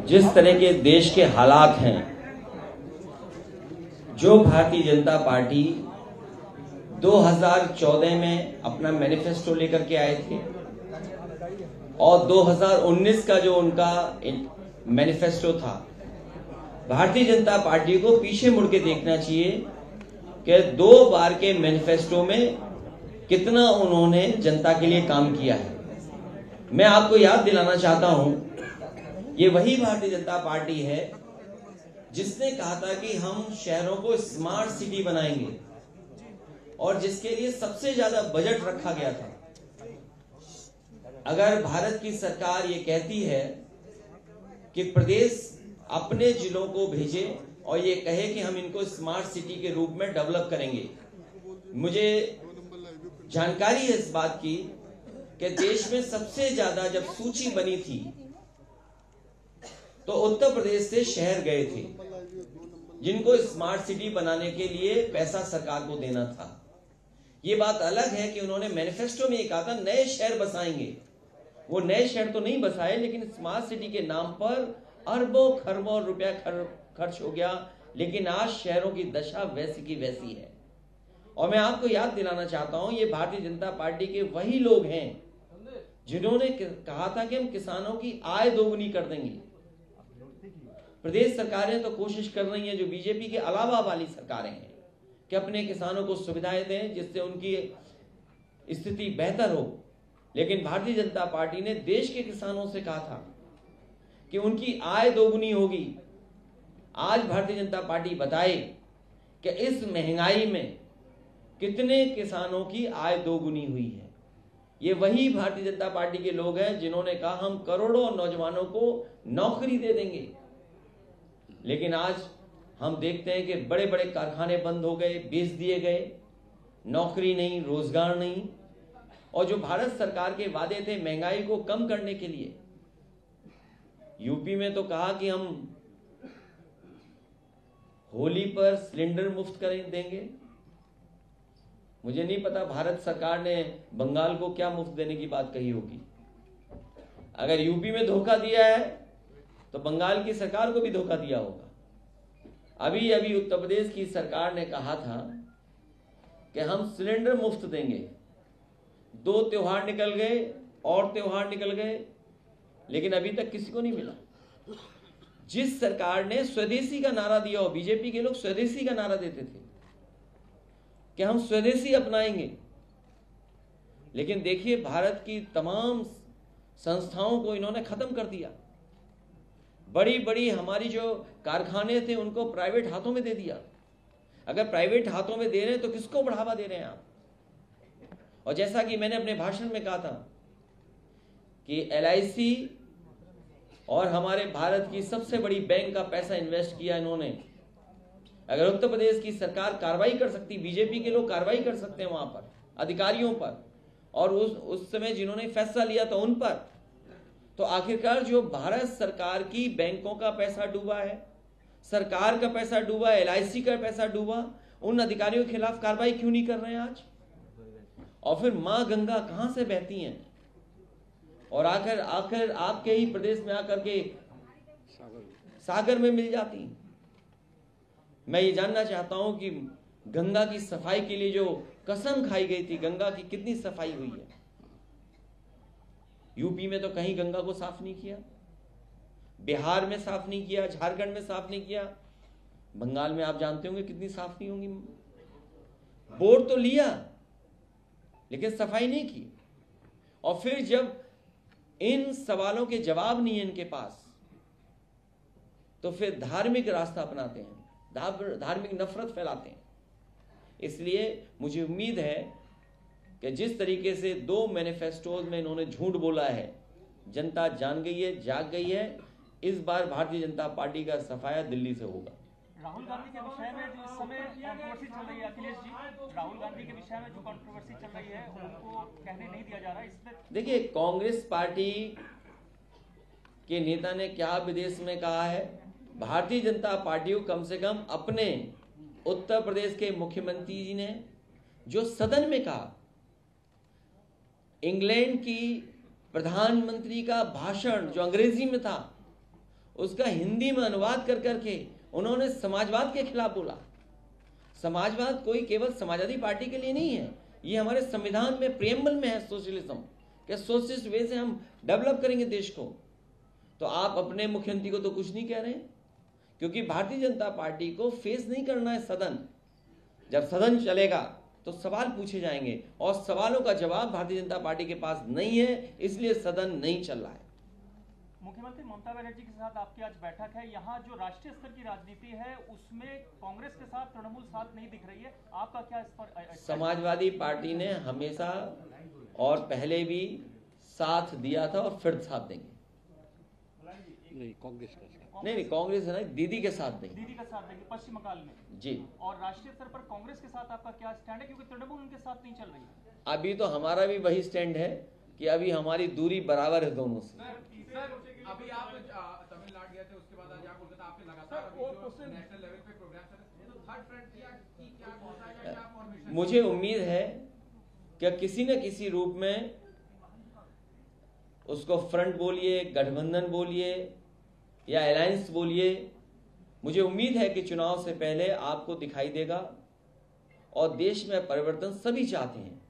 जिस तरह के देश के हालात हैं, जो भारतीय जनता पार्टी 2014 में अपना मैनिफेस्टो लेकर के आए थे और 2019 का जो उनका मैनिफेस्टो था, भारतीय जनता पार्टी को पीछे मुड़ के देखना चाहिए कि 2 बार के मैनिफेस्टो में कितना उन्होंने जनता के लिए काम किया है। मैं आपको याद दिलाना चाहता हूं, ये वही भारतीय जनता पार्टी है जिसने कहा था कि हम शहरों को स्मार्ट सिटी बनाएंगे और जिसके लिए सबसे ज्यादा बजट रखा गया था। अगर भारत की सरकार ये कहती है कि प्रदेश अपने जिलों को भेजे और ये कहे कि हम इनको स्मार्ट सिटी के रूप में डेवलप करेंगे, मुझे जानकारी है इस बात की कि देश में सबसे ज्यादा जब सूची बनी थी तो उत्तर प्रदेश से शहर गए थे जिनको स्मार्ट सिटी बनाने के लिए पैसा सरकार को देना था। ये बात अलग है कि उन्होंने मैनिफेस्टो में ये कहा था नए शहर बसाएंगे। वो नए शहर तो नहीं बसाए, लेकिन स्मार्ट सिटी के नाम पर अरबों खरबों रुपया खर्च हो गया, लेकिन आज शहरों की दशा वैसी की वैसी है। और मैं आपको याद दिलाना चाहता हूं, ये भारतीय जनता पार्टी के वही लोग हैं जिन्होंने कहा था कि हम किसानों की आय दोगुनी कर देंगे। प्रदेश सरकारें तो कोशिश कर रही हैं, जो बीजेपी के अलावा वाली सरकारें हैं, कि अपने किसानों को सुविधाएं दें जिससे उनकी स्थिति बेहतर हो। लेकिन भारतीय जनता पार्टी ने देश के किसानों से कहा था कि उनकी आय दोगुनी होगी। आज भारतीय जनता पार्टी बताए कि इस महंगाई में कितने किसानों की आय दोगुनी हुई है। ये वही भारतीय जनता पार्टी के लोग हैं जिन्होंने कहा हम करोड़ों नौजवानों को नौकरी दे देंगे। लेकिन आज हम देखते हैं कि बड़े बड़े कारखाने बंद हो गए, बेच दिए गए, नौकरी नहीं, रोजगार नहीं। और जो भारत सरकार के वादे थे महंगाई को कम करने के लिए, यूपी में तो कहा कि हम होली पर सिलेंडर मुफ्त करें देंगे। मुझे नहीं पता भारत सरकार ने बंगाल को क्या मुफ्त देने की बात कही होगी। अगर यूपी में धोखा दिया है तो बंगाल की सरकार को भी धोखा दिया होगा। अभी अभी उत्तर प्रदेश की सरकार ने कहा था कि हम सिलेंडर मुफ्त देंगे। 2 त्योहार निकल गए और त्योहार निकल गए, लेकिन अभी तक किसी को नहीं मिला। जिस सरकार ने स्वदेशी का नारा दिया हो, बीजेपी के लोग स्वदेशी का नारा देते थे कि हम स्वदेशी अपनाएंगे, लेकिन देखिए भारत की तमाम संस्थाओं को इन्होंने खत्म कर दिया। बड़ी बड़ी हमारी जो कारखाने थे उनको प्राइवेट हाथों में दे दिया। अगर प्राइवेट हाथों में दे रहे हैं तो किसको बढ़ावा दे रहे हैं आप? और जैसा कि मैंने अपने भाषण में कहा था कि LIC और हमारे भारत की सबसे बड़ी बैंक का पैसा इन्वेस्ट किया इन्होंने। अगर उत्तर प्रदेश की सरकार कार्रवाई कर सकती, बीजेपी के लोग कार्रवाई कर सकते हैं वहां पर अधिकारियों पर, और उस समय जिन्होंने फैसला लिया था उन पर, तो आखिरकार जो भारत सरकार की बैंकों का पैसा डूबा है, सरकार का पैसा डूबा, LIC का पैसा डूबा, उन अधिकारियों के खिलाफ कार्रवाई क्यों नहीं कर रहे हैं आज? और फिर मां गंगा कहां से बहती हैं और आखिर आपके ही प्रदेश में आकर के सागर में मिल जाती। मैं ये जानना चाहता हूं कि गंगा की सफाई के लिए जो कसम खाई गई थी, गंगा की कितनी सफाई हुई है? यूपी में तो कहीं गंगा को साफ नहीं किया, बिहार में साफ नहीं किया, झारखंड में साफ नहीं किया, बंगाल में आप जानते होंगे कितनी साफ नहीं होंगी। बोर्ड तो लिया लेकिन सफाई नहीं की। और फिर जब इन सवालों के जवाब नहीं है इनके पास, तो फिर धार्मिक रास्ता अपनाते हैं, धार्मिक नफरत फैलाते हैं। इसलिए मुझे उम्मीद है कि जिस तरीके से 2 मैनिफेस्टोज में इन्होंने झूठ बोला है, जनता जान गई है, जाग गई है। इस बार भारतीय जनता पार्टी का सफाया दिल्ली से होगा। राहुल गांधी के विषय में जो इस समय कंट्रोवर्सी चल रही है, अखिलेश जी, राहुल गांधी के विषय में जो कंट्रोवर्सी चल रही है उनको कहने नहीं दिया जा रहा है। इसमें देखिए, कांग्रेस पार्टी के नेता ने क्या विदेश में कहा है, भारतीय जनता पार्टी को कम से कम अपने उत्तर प्रदेश के मुख्यमंत्री जी ने जो सदन में कहा, इंग्लैंड की प्रधानमंत्री का भाषण जो अंग्रेजी में था, उसका हिंदी में अनुवाद कर करके उन्होंने समाजवाद के खिलाफ बोला। समाजवाद कोई केवल समाजवादी पार्टी के लिए नहीं है, ये हमारे संविधान में प्रियम्बल में है सोशलिज्म, कि सोशलिस्ट वे से हम डेवलप करेंगे देश को। तो आप अपने मुख्यमंत्री को तो कुछ नहीं कह रहे हैं, क्योंकि भारतीय जनता पार्टी को फेस नहीं करना है सदन। जब सदन चलेगा तो सवाल पूछे जाएंगे और सवालों का जवाब भारतीय जनता पार्टी के पास नहीं है, इसलिए सदन नहीं चल रहा है। मुख्यमंत्री ममता बनर्जी के साथ आपकी आज बैठक है, यहाँ जो राष्ट्रीय स्तर की राजनीति है उसमें कांग्रेस के साथ तृणमूल साथ नहीं दिख रही है, आपका क्या इस पर? समाजवादी पार्टी ने हमेशा और पहले भी साथ दिया था और फिर साथ देंगे। नहीं कांग्रेस का नहीं कांग्रेस है ना, दीदी के साथ देंगे। दीदी का साथ देंगे पश्चिम बंगाल में जी। और राष्ट्रीय स्तर पर कांग्रेस के साथ आपका क्या स्टैंड है, क्योंकि तृणमूल उनके साथ नहीं चल रही है? अभी तो हमारा भी वही स्टैंड है कि अभी हमारी दूरी बराबर है दोनों से। अभी आप तमिलनाडु गए थे, उसके बाद आज आप कोलकाता, आपके लगातार नेशनल लेवल पे प्रोग्राम चल रहे हैं, तो थर्ड फ्रंट की क्या होता है, क्या फॉर्मेशन? मुझे उम्मीद है कि किसी न किसी रूप में, उसको फ्रंट बोलिए, गठबंधन बोलिए या अलायंस बोलिए, मुझे उम्मीद है कि चुनाव से पहले आपको दिखाई देगा। और देश में परिवर्तन सभी चाहते हैं,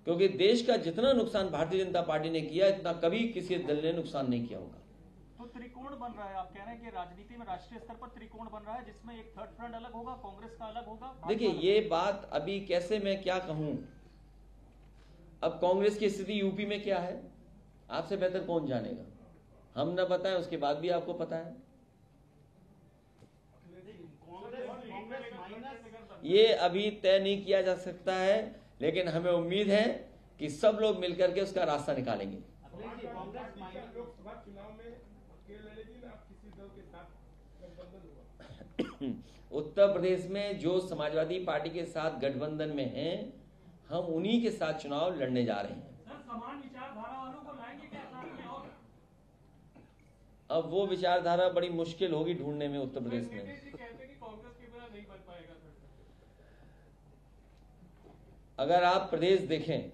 क्योंकि देश का जितना नुकसान भारतीय जनता पार्टी ने किया, इतना कभी किसी दल ने नुकसान नहीं किया होगा। तो त्रिकोण बन रहा है, आप कह रहे हैं कि राजनीति में राष्ट्रीय स्तर पर त्रिकोण बन रहा है, जिसमें एक थर्ड फ्रंट अलग होगा, कांग्रेस का अलग होगा। देखिए, ये बात अभी कैसे मैं क्या कहूं। अब कांग्रेस की स्थिति यूपी में क्या है, आपसे बेहतर कौन जानेगा। हम न बताएं, उसके बाद भी आपको पता है। ये अभी तय नहीं किया जा सकता है, लेकिन हमें उम्मीद है कि सब लोग मिलकर के उसका रास्ता निकालेंगे। उत्तर प्रदेश में जो समाजवादी पार्टी के साथ गठबंधन में हैं, हम उन्हीं के साथ चुनाव लड़ने जा रहे हैं। समान विचारधारा वालों को लाएंगे क्या साथ में? और अब वो विचारधारा बड़ी मुश्किल होगी ढूंढने में उत्तर प्रदेश में। अगर आप प्रदेश देखें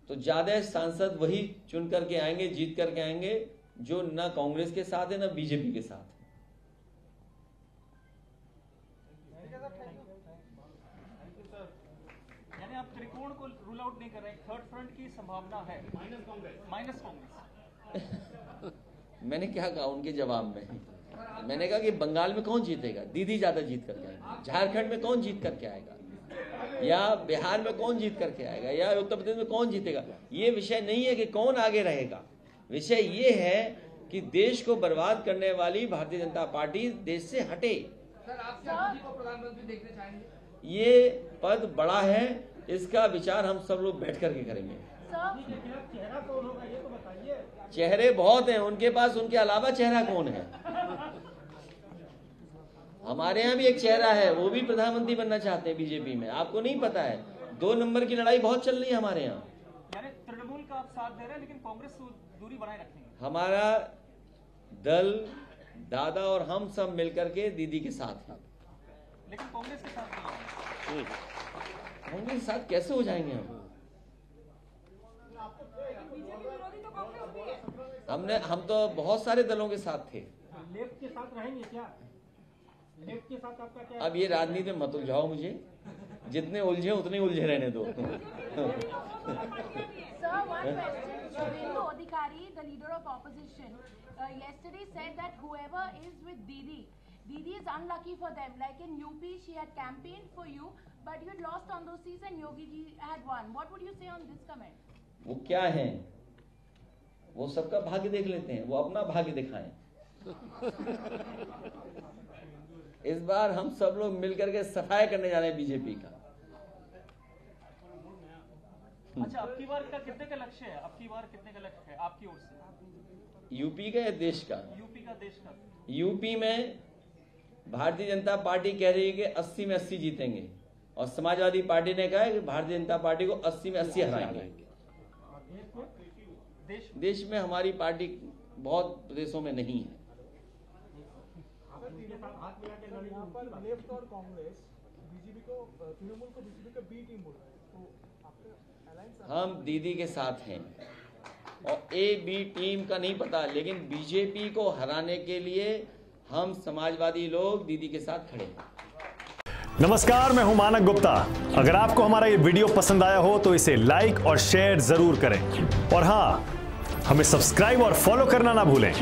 तो ज्यादा सांसद वही चुन करके आएंगे, जीत करके आएंगे, जो न कांग्रेस के साथ है न बीजेपी के साथ है। यानी आप त्रिकोण को रूल आउट नहीं कर रहे, थर्ड फ्रंट की संभावना है, माइनस कांग्रेस। मैंने क्या कहा उनके जवाब में, मैंने कहा कि बंगाल में कौन जीतेगा, दीदी ज्यादा जीत करके आएगा। झारखंड में कौन जीत करके आएगा, या बिहार में कौन जीत करके आएगा, या उत्तर प्रदेश में कौन जीतेगा। ये विषय नहीं है कि कौन आगे रहेगा, विषय ये है कि देश को बर्बाद करने वाली भारतीय जनता पार्टी देश से हटे। सर, आप क्या मोदी को प्रधानमंत्री देखना चाहेंगे? ये पद बड़ा है, इसका विचार हम सब लोग बैठ करके करेंगे। चेहरा कौन होगा ये तो बताइए। चेहरे बहुत हैं उनके पास, उनके अलावा चेहरा कौन है? हमारे यहाँ भी एक चेहरा है, वो भी प्रधानमंत्री बनना चाहते हैं बीजेपी में, आपको नहीं पता है। 2 नंबर की लड़ाई बहुत चल रही है हमारे यहाँ। यानी तृणमूल का आप साथ दे रहे हैं, लेकिन कांग्रेस दूरी बनाए रखेंगे। हमारा दल, दादा और हम सब मिलकर के दीदी के साथ हैं, लेकिन कांग्रेस के साथ नहीं। कांग्रेस के साथ कैसे हो जाएंगे हम? हम तो बहुत सारे दलों के साथ थे। लेफ्ट के साथ रहेंगे क्या? लेफ्ट के साथ आपका क्या? अब ये राजनीति में मत उलझाओ मुझे, जितने उलझे उतने उलझे रहने दो। Sir, one question. Shubhendu Adhikari, the leader of opposition, yesterday said that whoever is with Didi is unlucky for them. Like in UP, she had campaigned for you, but you had lost on those seats and Yogi ji had won. What would you say on this comment? वो क्या है, वो सबका भाग्य देख लेते हैं, वो अपना भाग्य दिखाएं। इस बार हम सब लोग मिलकर के सफाई करने जा रहे हैं बीजेपी का। अच्छा, अब की बार का कितने का लक्ष्य है? अब की बार कितने का लक्ष्य है आपकी ओर से? यूपी का या देश का? यूपी का, देश का। यूपी में भारतीय जनता पार्टी कह रही है कि 80 में 80 जीतेंगे, और समाजवादी पार्टी ने कहा है कि भारतीय जनता पार्टी को 80 में 80 हराएंगे। देश में हमारी पार्टी बहुत प्रदेशों में नहीं है। लेफ्ट और कांग्रेस बीजेपी को, तृणमूल को बीजेपी का बी टीम बोल रहा है, तो आपका अलायंस? हम दीदी के साथ हैं। और ए बी टीम का नहीं पता, लेकिन बीजेपी को हराने के लिए हम समाजवादी लोग दीदी के साथ खड़े हैं। नमस्कार, मैं हूं मानक गुप्ता। अगर आपको हमारा ये वीडियो पसंद आया हो तो इसे लाइक और शेयर जरूर करें, और हां, हमें सब्सक्राइब और फॉलो करना ना भूलें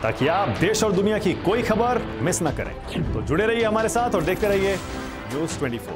ताकि आप देश और दुनिया की कोई खबर मिस ना करें। तो जुड़े रहिए हमारे साथ और देखते रहिए न्यूज़ 24।